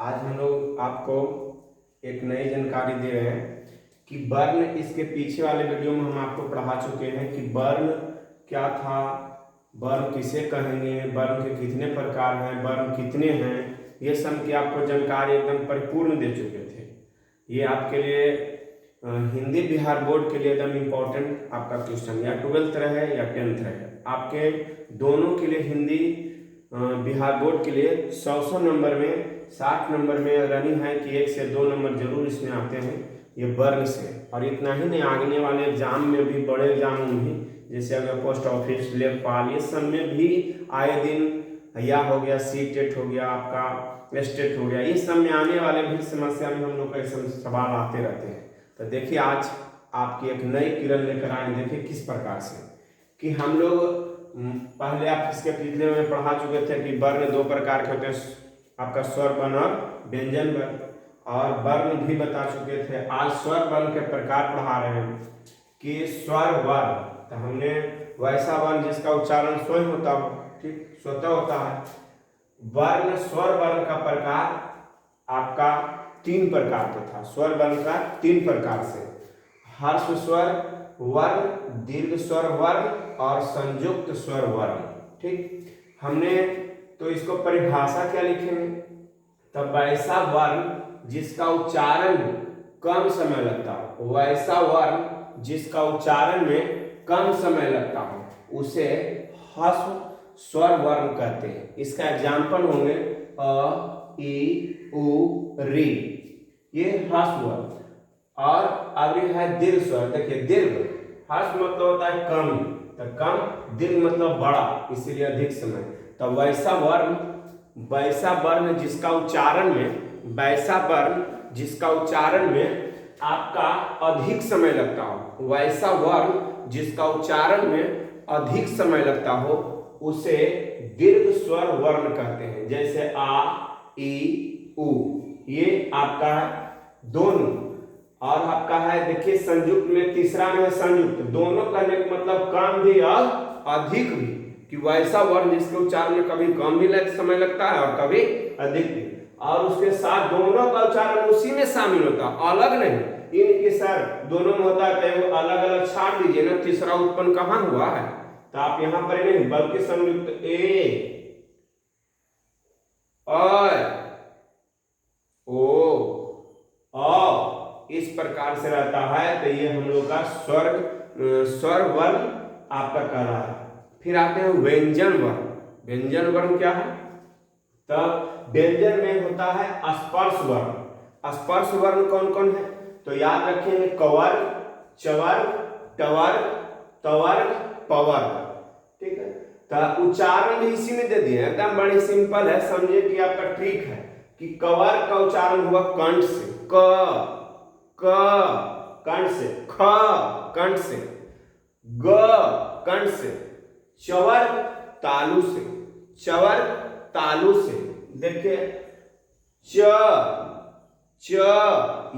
आज हम लोग आपको एक नई जानकारी दे रहे हैं कि वर्ण। इसके पीछे वाले वीडियो में हम आपको पढ़ा चुके हैं कि वर्ण क्या था, वर्ण किसे कहेंगे, वर्ण के कितने प्रकार हैं, वर्ण कितने हैं, ये सब की आपको जानकारी एकदम परिपूर्ण दे चुके थे। ये आपके लिए हिंदी बिहार बोर्ड के लिए एकदम इम्पोर्टेंट आपका क्वेश्चन, या 12th रहे या 10th रहे, आपके दोनों के लिए हिंदी बिहार बोर्ड के लिए 100 नंबर में 60 नंबर में रनिंग है कि 1 से 2 नंबर जरूर इसमें आते हैं ये वर्ण से। और इतना ही नहीं, आगने वाले एग्जाम में भी, बड़े एग्जाम में भी, जैसे अगर पोस्ट ऑफिस, लेखपाल, ये सब में भी आए दिन या हो गया, सी-टेट हो गया, आपका स्टेट हो गया, इस सब में आने वाले भी समस्या में हम लोग का ऐसे सवाल आते रहते हैं। तो देखिए आज आपकी एक नई किरण लेकर आए। देखिए किस प्रकार से कि हम लोग पहले आप इसके पिछले में पढ़ा चुके थे कि वर्ण 2 प्रकार के होते हैं, आपका स्वर वर्ण और व्यंजन वर्ण, और वर्ण भी बता चुके थे। आज स्वर वर्ण के प्रकार पढ़ा रहे हैं कि स्वर वर्ण, तो हमने वैसा वर्ण जिसका उच्चारण स्वयं होता हो, ठीक, स्वतः होता है। वर्ण स्वर वर्ण का प्रकार आपका 3 प्रकार का था। स्वर वर्ण का 3 प्रकार से, हर्ष स्वर वर्ण, दीर्घ स्वर वर्ण और संयुक्त स्वर वर्ण। ठीक, हमने तो इसको परिभाषा क्या लिखेंगे, तब वैसा वर्ण जिसका उच्चारण कम समय लगता हो, वैसा वर्ण जिसका उच्चारण में कम समय लगता हो, उसे ह्रस्व स्वर वर्ण कहते हैं। इसका एग्जाम्पल होंगे अ, ई, उ, री, ये ह्रस्व वर्ण। और अभी है दीर्घ स्वर। देखिए दीर्घ, ह्रस्व मतलब होता है कम, तो कम, दीर्घ मतलब बड़ा, इसीलिए अधिक समय। तो वैसा वर्ण जिसका उच्चारण में, वैसा वर्ण जिसका उच्चारण में आपका अधिक समय लगता हो, वैसा वर्ण जिसका उच्चारण में अधिक समय लगता हो, उसे दीर्घ स्वर वर्ण कहते हैं। जैसे आ, ई, उ, ये आपका है दोनों। और आपका है देखिए संयुक्त में, तीसरा में है संयुक्त। दोनों करने का मतलब कम भी और अधिक भी, कि वैसा वर्ण जिसके उच्चारण में कभी कम भी समय लगता है और कभी अधिक भी, और उसके साथ दोनों का उच्चारण उसी में शामिल होता है, अलग नहीं। इनके सर दोनों में होता है, तो अलग अलग छाड़ दीजिए ना, तीसरा उत्पन्न कहाँ हुआ है, तो आप यहां पर नहीं, बल्कि संयुक्त ए, ओ, इस प्रकार से रहता है। तो ये हम लोग का स्वर वर्ण आपका कह रहा है। फिर आते हैं व्यंजन वर्ण। व्यंजन वर्ण क्या है, तब व्यंजन में होता है स्पर्श वर्ण। स्पर्श वर्ण कौन कौन है, तो याद रखेंगे कवर्ग, चवर्ग, टवर्ग, तवर्ग, पवर्ग। ठीक है, तो उच्चारण भी इसी में दे दिए, एकदम बड़ी सिंपल है, समझिए कि आपका ट्रिक है कि कवर्ग का उच्चारण हुआ कंठ से, क कंठ से, ख कंठ से, ग कंठ से, चवर्ग तालु से, चवर्ग तालु से। देखिए च,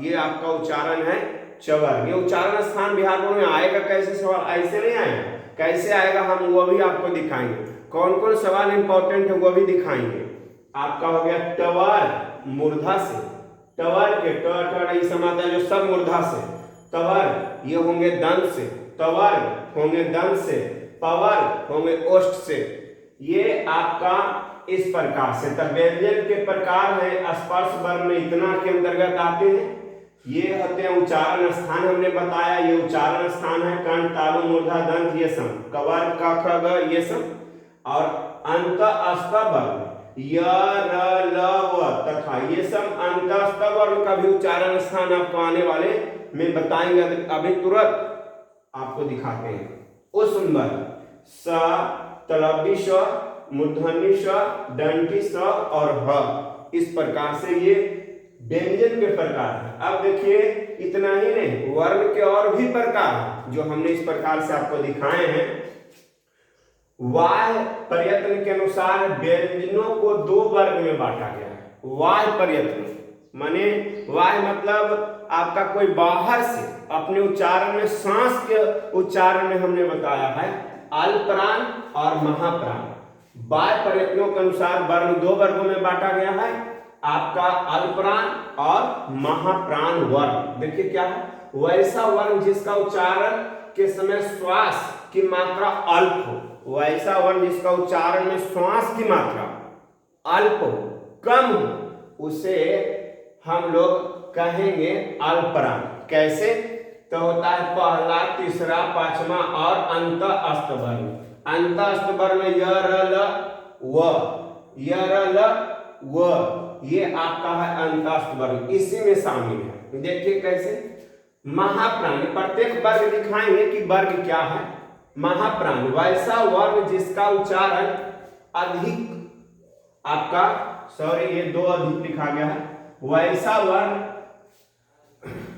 ये आपका उच्चारण है चवर्ग। ये उच्चारण स्थान बिहार बोर्ड में आएगा कैसे सवाल, ऐसे नहीं आएगा, कैसे आएगा हम वो भी आपको दिखाएंगे। कौन कौन सवाल इंपॉर्टेंट है वो भी दिखाएंगे। आपका हो गया टवर, मूर्धा से, टवर के ट समाता है जो सब मूर्धा से, तवर ये होंगे दंत से, तवर्ग होंगे दंत से, पवर्ग होंगे ओष्ठ से। ये आपका इस प्रकार से। तब व्यंजन के प्रकार है स्पर्श वर्ण में इतना के अंतर्गत आते हैं। ये होते हैं उच्चारण स्थान, हमने बताया ये उच्चारण स्थान है, कंठ, तालु, मूर्धा, दंत, ये सब, कवर्ग, क, ख, ग, ये सब। और अंतःस्थ वर्ण य, र, ल, व तथा, ये सब अंतःस्थ वर्ण का भी उच्चारण स्थान आपको आने वाले में बताएंगे। अभी तुरंत आपको दिखाते हैं। उष्म वर्ण स, तलव्य स, मूर्धन्य स, दंती स और ह। इस प्रकार से ये व्यंजन के प्रकार है। अब देखिए इतना ही नहीं, वर्ण के और भी प्रकार जो हमने इस प्रकार से आपको दिखाए हैं। वाह्य प्रयत्न के अनुसार व्यंजनों को 2 वर्ग में बांटा गया है। वाह्य प्रयत्न माने, वाह्य मतलब आपका कोई बाहर से अपने उच्चारण में, सांस के उच्चारण में हमने बताया है अल्पप्राण और महाप्राण। बाह्य प्रयत्नों के अनुसार वर्ण 2 वर्गों में बांटा गया है, आपका अल्पप्राण और महाप्राण वर्ण। देखिए क्या है, वैसा वर्ण जिसका उच्चारण के समय श्वास की मात्रा अल्प हो, वैसा वर्ण जिसका उच्चारण में श्वास की मात्रा अल्प हो, कम हो, उसे हम लोग कहेंगे अल्पप्राण। कैसे? तो होता है पहला, तीसरा, पांचवा और अंतःस्थ वर्ण। अंतःस्थ वर्ण य र ल व, य र ल व, ये आपका है अंतःस्थ वर्ण, इसी में शामिल है। देखिए कैसे, महाप्राण, प्रत्येक वर्ग दिखाएंगे कि वर्ग क्या है। महाप्राण वैसा वर्ण जिसका उच्चारण अधिक, आपका सॉरी ये दो अधिक लिखा गया है, वैसा वर्ण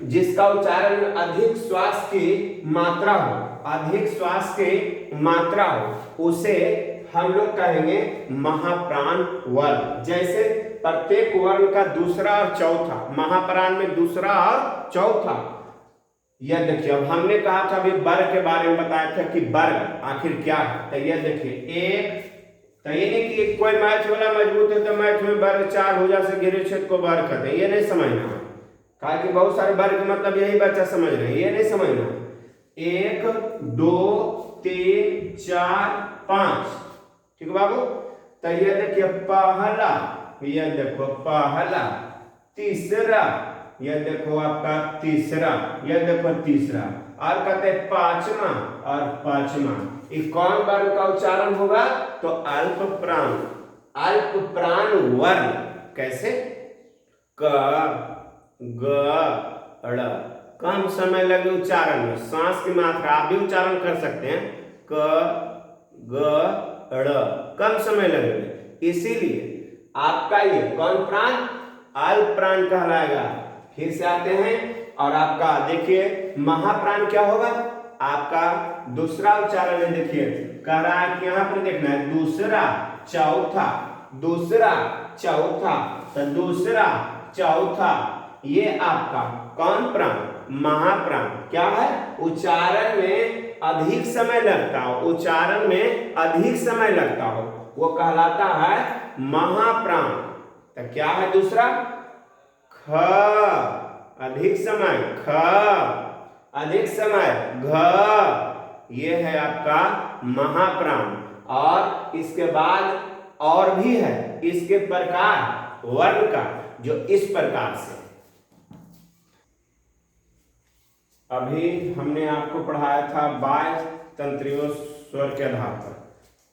जिसका उच्चारण में अधिक श्वास की मात्रा हो, अधिक श्वास की मात्रा हो, उसे हम लोग कहेंगे महाप्राण वर्ण। जैसे प्रत्येक वर्ण का दूसरा और चौथा, महाप्राण में दूसरा और चौथा। यह देखिए, अब हमने कहा था अभी वर्ग के बारे में बताया था कि वर्ग आखिर क्या है। तो यह देखिए, एक, तो ये नहीं कि कोई मैथ वाला मजबूत है तो मैथ में वर्ग 4 भुजा से घिरे क्षेत्र को वर्ग कहते हैं, ये नहीं समझना है। कहा कि बहुत सारे वर्ग मतलब यही बच्चा समझ रहे हैं, ये नहीं समझना है। 1 2 3 4 5, ठीक बाबू। तो ये देखिए पहला, ये देखो पहला, तीसरा, ये देखो आपका तीसरा, ये देखो तीसरा, और कहते हैं पांचवा और पांचवा। ये कौन वर्ण का उच्चारण होगा? तो अल्पप्राण, अल्पप्राण वर्ण। कैसे? क ग ड़, कम समय लगे उच्चारण में, सांस की मात्रा आप भी उच्चारण कर सकते हैं, क ग ड़, कम समय लगेगा, इसीलिए आपका ये कौन प्राण? अल्पप्राण कहलाएगा। फिर से आते हैं, और आपका देखिए महाप्राण क्या होगा? आपका दूसरा उच्चारण में देखिए कह रहा है कि यहां पर देखना है दूसरा चौथा, दूसरा चौथा, तो दूसरा चौथा, ये आपका कौन प्राण? महाप्राण। क्या है? उच्चारण में अधिक समय लगता हो, उच्चारण में अधिक समय लगता हो, वो कहलाता है महाप्राण। तो क्या है दूसरा? ख, अधिक समय, ख, अधिक समय, घ, ये है आपका महाप्राण। और इसके बाद और भी है इसके प्रकार वर्ण का, जो इस प्रकार से अभी हमने आपको पढ़ाया था बाह्य तंत्रियों स्वर के आधार पर।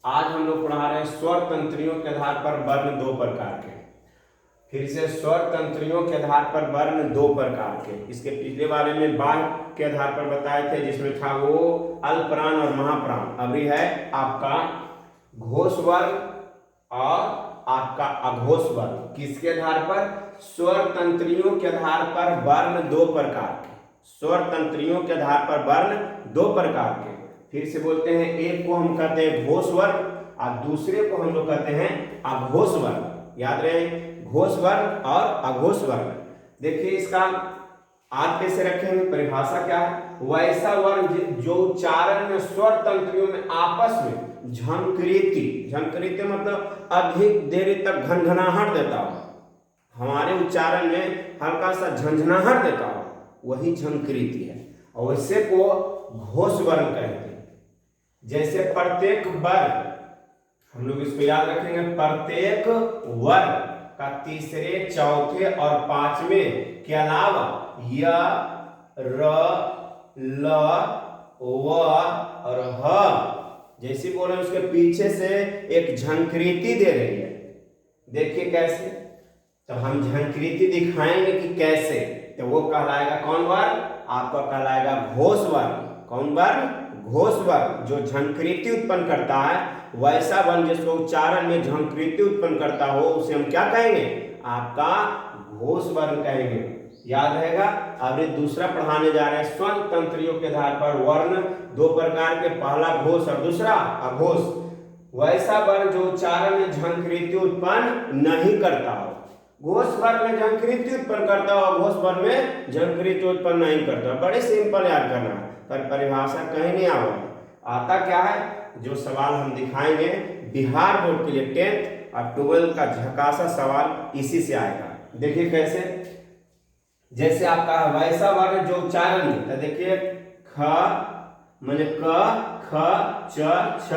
आज हम लोग पढ़ा रहे हैं स्वर तंत्रियों के आधार पर वर्ण दो प्रकार के। फिर से स्वर तंत्रियों के आधार पर वर्ण दो प्रकार के। इसके पिछले वाले में बाह्य के आधार पर बताए थे, जिसमें था वो अल्पप्राण और महाप्राण। अभी है आपका घोष वर्ण और आपका अघोष वर्ण। किसके आधार पर? स्वर तंत्रियों के आधार पर वर्ण दो प्रकार के, स्वर तंत्रियों के आधार पर वर्ण दो प्रकार के। फिर से बोलते हैं, एक को हम कहते हैं घोष वर्ण और दूसरे को हम लोग कहते हैं अघोष वर्ण। याद रहे, घोष वर्ण और अघोष वर्ण। देखिए इसका आप कैसे रखेंगे, परिभाषा क्या है? वैसा वर्ण जो उच्चारण में स्वर तंत्रियों में आपस में झंकृति, झंकृति मतलब अधिक देरी तक घनघनाहट देता हो, हमारे उच्चारण में हल्का सा झंझनाहट देता हो, वही झंकृति है, और वैसे को घोष वर्ण कहते हैं। जैसे प्रत्येक वर्ग, हम लोग इसको याद रखेंगे, प्रत्येक वर्ग का तीसरे, चौथे और पांचवें के अलावा य, र, ल, व और ह, जैसे बोले उसके पीछे से एक झंकृति दे रही है। देखिए कैसे, तो हम झंकृति दिखाएंगे कि कैसे, तो वो कहलाएगा कौन वर्ण? आपका कहलाएगा घोष वर्ण। कौन वर्ण? घोष वर्ण, जो झंकृति उत्पन्न करता है, वैसा वर्ण जिसको उच्चारण में झंकृति उत्पन्न करता हो, उसे हम क्या कहेंगे? आपका घोष वर्ण कहेंगे। याद रहेगा। अब ये दूसरा पढ़ाने जा रहे हैं, स्वर तंत्रियों के आधार पर वर्ण दो प्रकार के, पहला घोष और दूसरा अघोष। वैसा वर्ण जो उच्चारण में झंकृति उत्पन्न नहीं करता हो, घोष वर्ण में झंकृति उत्पन्न करता हो, घोष वर्ण में झंकृति उत्पन्न नहीं करता। बड़े सिंपल याद करना है, पर परिभाषा कहीं नहीं आता क्या है, जो सवाल हम दिखाएंगे बिहार बोर्ड के लिए 10th और 12th का झकासा सवाल इसी से आएगा। देखिए कैसे, जैसे आपका वैसा वर्ण जो उच्चारण में, तो देखिए ख माने क ख च छ,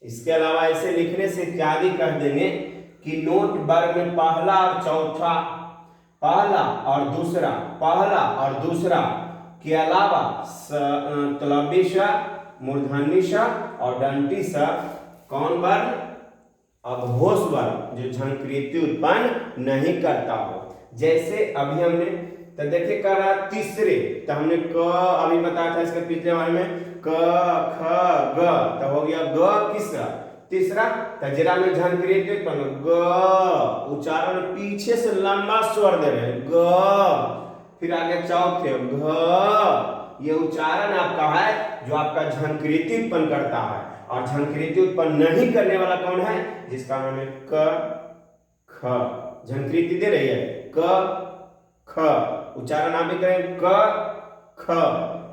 इसके अलावा ऐसे लिखने से इत्यादि कर देंगे कि नोट वर्ग में पहला और चौथा, पहला और दूसरा, पहला और दूसरा के अलावा तलबी श, मूर्धन्य श और दंती श कौन वर्ण, अघोष वर्ण जो झंकृति उत्पन्न नहीं करता हो। जैसे अभी हमने तो देखिए कर रहा तीसरे, तो हमने क अभी बताया था इसके पिछले वाले में क ख ग, तो हो गया ग किसरा, तीसरा। तजरा में झंकृति उत्पन्न ग, उच्चारण पीछे से लंबा स्वर दे रहे ग, फिर आगे चौथे घ, ये उच्चारण आपका है जो आपका झंकृति उत्पन्न करता है। और झंकृति उत्पन्न नहीं करने वाला कौन है, जिसका नाम है क ख, झंकृति दे रही है क ख, उच्चारण आप भी करें क ख,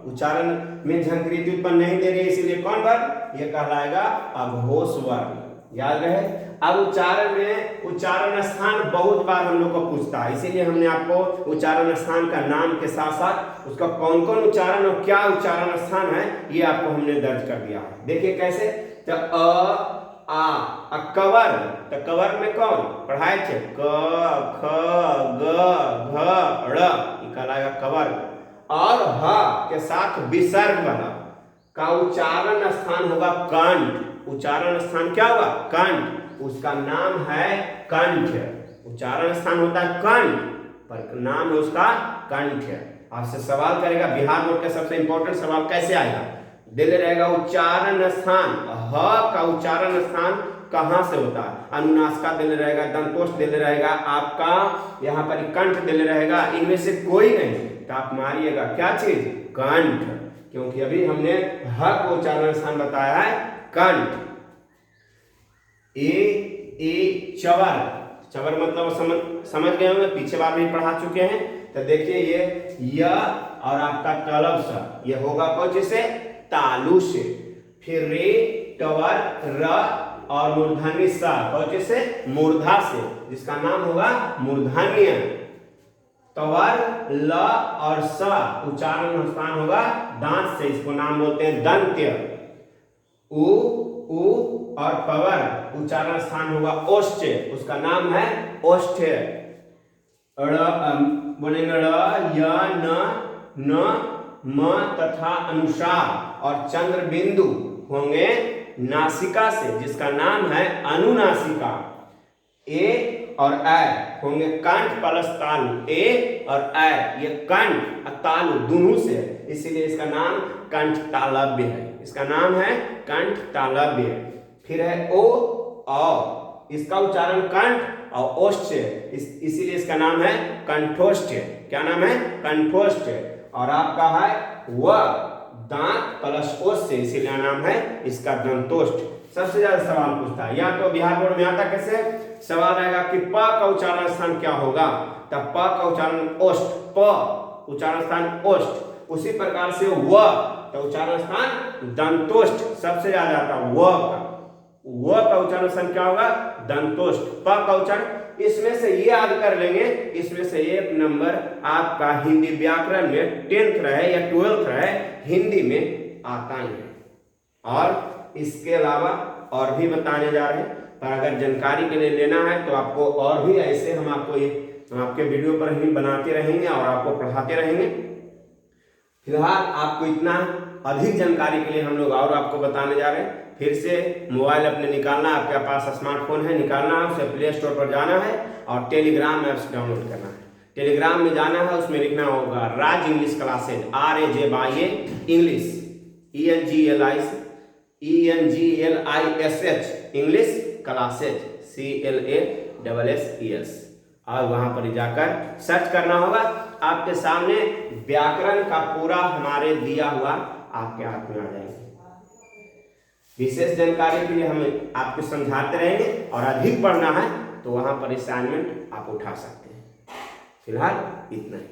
उच्चारण में झंकृति उत्पन्न नहीं दे रही है, इसीलिए कौन वर्ण, ये कहलाएगा अघोष वर्ण। याद रहे, अब उच्चारण में उच्चारण स्थान बहुत बार हम लोग को पूछता है, इसीलिए हमने आपको उच्चारण स्थान का नाम के साथ साथ उसका कौन कौन उच्चारण और क्या उच्चारण स्थान है ये आपको हमने दर्ज कर दिया है। देखिए कैसे, तो आ कवर, तो कवर में कौन पढ़ाए थे क ख ग घ ड़, ये कहलाएगा कवर। और ह के साथ विसर्ग वाला का उच्चारण स्थान होगा कंठ, उच्चारण स्थान क्या होगा कंठ, उसका नाम है कंठ। उच्चारण स्थान होता है कंठ पर नाम है उसका कंठ। आपसे सवाल करेगा बिहार बोर्ड का सबसे इंपॉर्टेंट सवाल कैसे आएगा, दिले रहेगा उच्चारण स्थान, ह का उच्चारण स्थान कहां से होता है, अनुनासिका दिले रहेगा, दंतोष्ठ दिले रहेगा, आपका यहाँ पर कंठ दिले रहेगा, इनमें से कोई नहीं, तो आप मारिएगा क्या चीज कंठ, क्योंकि अभी हमने ह को उच्चारण स्थान बताया है कंठ। ए चवर, चवर मतलब समझ गए होंगे, पीछे बार भी पढ़ा चुके हैं। तो देखिए ये य और आपका तलब सा, ये होगा कौन से तालु से, फिर रे टवर र और मूर्धन्य सा कौन से मूर्धा से, जिसका नाम होगा मूर्धन्य। तवर ल और स उच्चारण स्थान होगा दांत से, इसको नाम बोलते हैं दंत्य। उ और पवर उच्चारण स्थान होगा ओष्ठ, उसका नाम है ओष्ठ। बोलेंगे ड़ य न म तथा अनुसार और चंद्र बिंदु होंगे नासिका से, जिसका नाम है अनुनासिका। ए और ऐ होंगे कंठ प्लस तालु, ए और ऐ ये कंठ और तालु दोनों से, इसीलिए इसका नाम कंठ तालव्य है, इसका नाम है कंठ तालव्य। फिर है ओ औ, इसका उच्चारण कंठ और ओष्ठ से, इसीलिए इसका नाम है कंठोष्ठ। क्या नाम है कंठोष्ठ। और आपका है व दांत प्लस ओष्ठ से, इसीलिए नाम है इसका दंतोष्ठ। सबसे ज्यादा सवाल पूछता है, या तो बिहार बोर्ड में आता कैसे सवाल रहेगा कि प का उच्चारण स्थान क्या होगा, तब प का उच्चारण ओष्ठ, प उच्चारण स्थान ओष्ठ, उसी प्रकार से व तो उच्चारण स्थान दंतोष्ठ सबसे ज्यादा आता है। व का उच्चारण स्थान क्या होगा दंतोष्ठ। प का उच्चारण, इसमें से ये याद कर लेंगे, इसमें से 1 नंबर आपका हिंदी व्याकरण में 10th रहे या 12th रहे हिंदी में आता ही है। और इसके अलावा और भी बताने जा रहे हैं, पर अगर जानकारी के लिए लेना है तो आपको और भी ऐसे हम आपके वीडियो पर ही बनाते रहेंगे और आपको पढ़ाते रहेंगे। फिलहाल आपको इतना अधिक जानकारी के लिए हम लोग और आपको बताने जा रहे हैं। फिर से मोबाइल अपने निकालना, आपके पास स्मार्टफोन है निकालना है, उसे प्ले स्टोर पर जाना है और टेलीग्राम ऐप्स डाउनलोड करना है। टेलीग्राम में जाना है, उसमें लिखना होगा Raj English classes, RAJY English, ENGLISH English classes, CLASSES, और वहां पर जाकर सर्च करना होगा। आपके सामने व्याकरण का पूरा हमारे दिया हुआ आपके हाथ में आ जाएंगे। विशेष जानकारी के लिए हम आपको समझाते रहेंगे और अधिक पढ़ना है तो वहां पर असाइनमेंट आप उठा सकते हैं। फिलहाल इतना ही।